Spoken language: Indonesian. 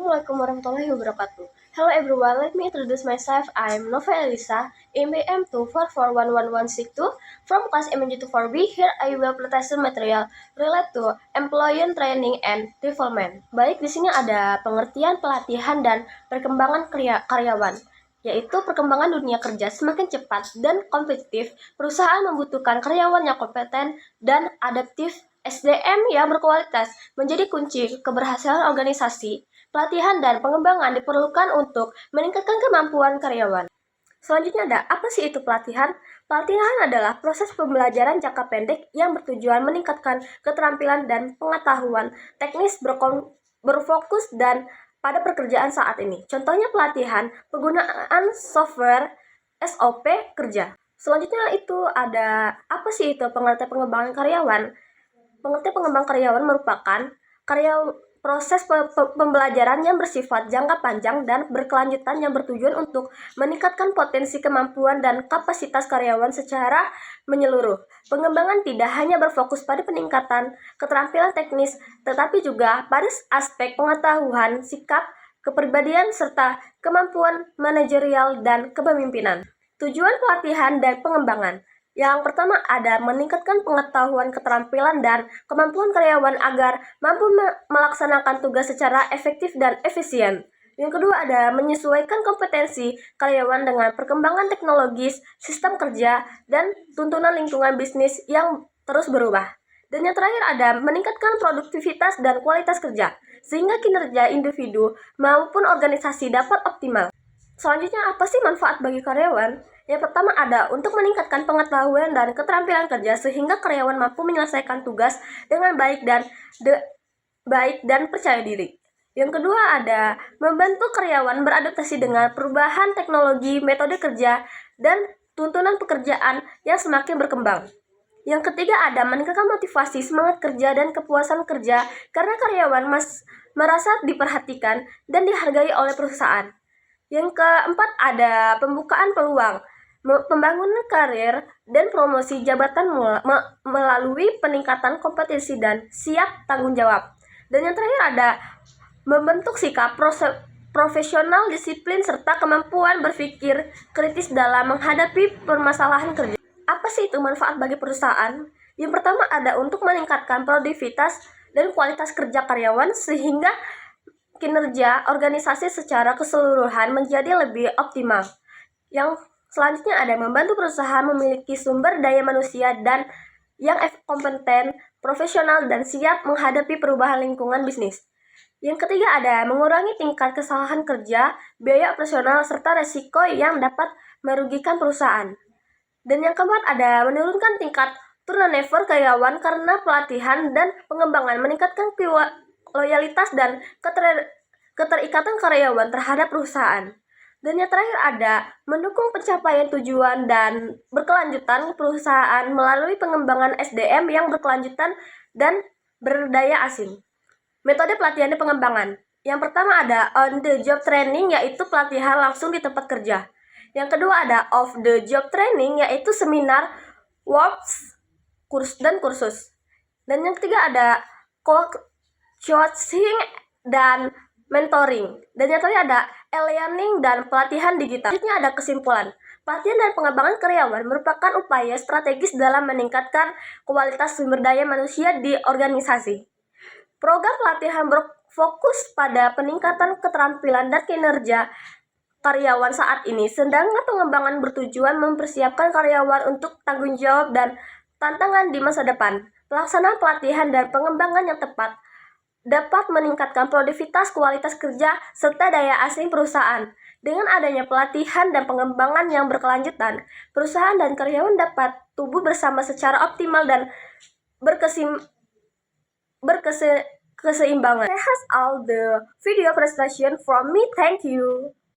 Assalamualaikum warahmatullahi wabarakatuh. Hello everyone, let me introduce myself. I am Nova Elisa, MBM 2441162 from class MNG24B. Here I will present material related to employee training and development. Baik, di sini ada pengertian, pelatihan, dan perkembangan karyawan, yaitu perkembangan dunia kerja semakin cepat dan kompetitif. Perusahaan membutuhkan karyawan yang kompeten dan adaptif. SDM yang berkualitas menjadi kunci keberhasilan organisasi. Pelatihan dan pengembangan diperlukan untuk meningkatkan kemampuan karyawan. Selanjutnya ada, apa sih itu pelatihan? Pelatihan adalah proses pembelajaran jangka pendek yang bertujuan meningkatkan keterampilan dan pengetahuan teknis berfokus dan pada pekerjaan saat ini. Contohnya pelatihan penggunaan software SOP kerja. Selanjutnya itu ada, apa sih itu pengertian pengembangan karyawan? Pengertian pengembang karyawan merupakan proses pembelajaran yang bersifat jangka panjang dan berkelanjutan yang bertujuan untuk meningkatkan potensi kemampuan dan kapasitas karyawan secara menyeluruh. Pengembangan tidak hanya berfokus pada peningkatan keterampilan teknis, tetapi juga pada aspek pengetahuan, sikap, kepribadian, serta kemampuan manajerial dan kepemimpinan. Tujuan pelatihan dan pengembangan. Yang pertama ada meningkatkan pengetahuan, keterampilan, dan kemampuan karyawan agar mampu melaksanakan tugas secara efektif dan efisien. Yang kedua ada menyesuaikan kompetensi karyawan dengan perkembangan teknologis, sistem kerja, dan tuntunan lingkungan bisnis yang terus berubah. Dan yang terakhir ada meningkatkan produktivitas dan kualitas kerja, sehingga kinerja individu maupun organisasi dapat optimal. Selanjutnya, apa sih manfaat bagi karyawan? Yang pertama ada untuk meningkatkan pengetahuan dan keterampilan kerja sehingga karyawan mampu menyelesaikan tugas dengan baik dan percaya diri. Yang kedua ada membantu karyawan beradaptasi dengan perubahan teknologi, metode kerja, dan tuntunan pekerjaan yang semakin berkembang. Yang ketiga ada meningkatkan motivasi, semangat kerja, dan kepuasan kerja karena karyawan merasa diperhatikan dan dihargai oleh perusahaan. Yang keempat ada pembukaan peluang, pembangunan karir, dan promosi jabatan melalui peningkatan kompetensi dan siap tanggung jawab. Dan yang terakhir ada membentuk sikap profesional, disiplin, serta kemampuan berpikir kritis dalam menghadapi permasalahan kerja. Apa sih itu manfaat bagi perusahaan? Yang pertama ada untuk meningkatkan produktivitas dan kualitas kerja karyawan sehingga kinerja organisasi secara keseluruhan menjadi lebih optimal. Yang selanjutnya ada membantu perusahaan memiliki sumber daya manusia dan yang kompeten, profesional, dan siap menghadapi perubahan lingkungan bisnis. Yang ketiga ada mengurangi tingkat kesalahan kerja, biaya operasional, serta resiko yang dapat merugikan perusahaan. Dan yang keempat ada menurunkan tingkat turnover karyawan karena pelatihan dan pengembangan meningkatkan loyalitas dan keterikatan karyawan terhadap perusahaan. Dan yang terakhir ada mendukung pencapaian tujuan dan berkelanjutan perusahaan melalui pengembangan SDM yang berkelanjutan dan berdaya asing. Metode pelatihan dan pengembangan. Yang pertama ada on the job training, yaitu pelatihan langsung di tempat kerja. Yang kedua ada off the job training, yaitu seminar, workshops, kursus. Dan yang ketiga ada coaching dan mentoring. Dan yang terakhir ada e-learning dan pelatihan digital. Selanjutnya ada kesimpulan. Pelatihan dan pengembangan karyawan merupakan upaya strategis dalam meningkatkan kualitas sumber daya manusia di organisasi. Program pelatihan berfokus pada peningkatan keterampilan dan kinerja karyawan saat ini, sedangkan pengembangan bertujuan mempersiapkan karyawan untuk tanggung jawab dan tantangan di masa depan. Pelaksanaan pelatihan dan pengembangan yang tepat dapat meningkatkan produktivitas, kualitas kerja, serta daya asing perusahaan. Dengan adanya pelatihan dan pengembangan yang berkelanjutan, perusahaan dan karyawan dapat tumbuh bersama secara optimal dan berkeseimbangan. That's all the video presentation from me. Thank you.